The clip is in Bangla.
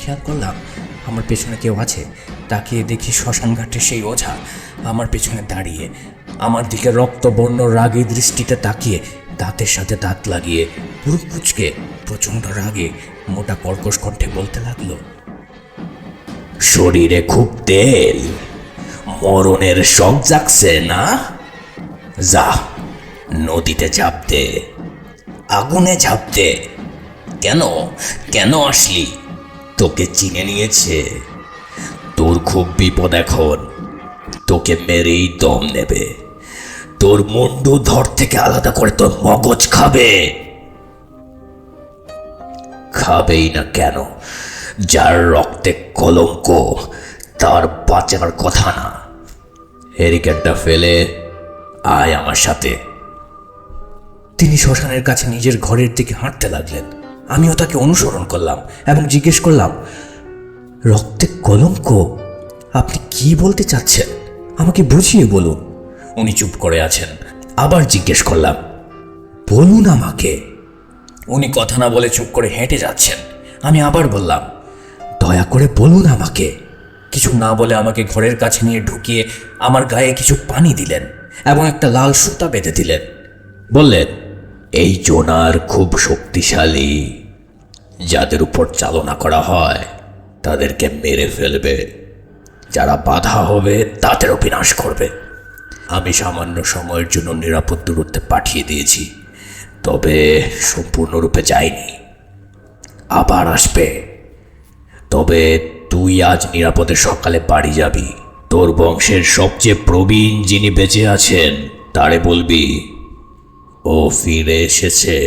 খেয়াল করলাম আমার পেছনে কেউ আছে। তাকিয়ে দেখি শ্মশান ঘাটে সেই ওঝা আমার পেছনে দাঁড়িয়ে, আমার দিকে রক্তবর্ণ রাগী দৃষ্টিতে তাকিয়ে, দাঁতের সাথে দাঁত লাগিয়ে, পুরো কুচকে প্রচণ্ড রাগে মোটা কর্কশ কণ্ঠে বলতে লাগলো, শরীরে খুব তেল, মরণের শখ জাগছে না? যা, নদীতে ঝাঁপ দে, আগুনে ঝাঁপ দে। কেন কেন আসলি? তোকে চিনে নিয়েছে, তোর খুব বিপদ এখন, তোকে মেরেই দম নেবে, তোর মুন্ডু ধর থেকে আলাদা করে তোর মগজ খাবে। খাবেই না কেন? যার রক্তে কলঙ্ক তার বাঁচার কথা না। হেরিকেনটা ফেলে আয় আমার সাথে। তিনি শ্মশানের কাছে নিজের ঘরের দিকে হাঁটতে লাগলেন। আমিও তাকে অনুসরণ করলাম এবং জিজ্ঞেস করলাম, রক্তে কলঙ্ক? আপনি কি বলতে চাচ্ছেন? আমাকে বুঝিয়ে বলুন। উনি চুপ করে আছেন। আবার জিজ্ঞেস করলাম, বলুন আমাকে। উনি কথা না বলে চুপ করে হেঁটে যাচ্ছেন। আমি আবার বললাম, দয়া করে বলুন আমাকে। কিছু না বলে আমাকে ঘরের কাছে নিয়ে ঢুকিয়ে আমার গায়ে কিছু পানি দিলেন এবং একটা লাল সুতা বেঁধে দিলেন। বললেন, এই জোনার খুব শক্তিশালী, যাদের উপর চালনা করা হয় তাদেরকে মেরে ফেলবে, যারা বাধা হবে তাদেরও বিনাশ করবে। আমি সামান্য সময়ের জন্য নিরাপদ দূরত্বে পাঠিয়ে দিয়েছি, তবে সম্পূর্ণরূপে যায়নি, আবার আসবে। তবে তুই আজ নিরাপদে সকালে বাড়ি যাবি। তোর বংশের সবচেয়ে প্রবীণ যিনি বেঁচে আছেন তারে বলবি ও ফিরে এসেছে।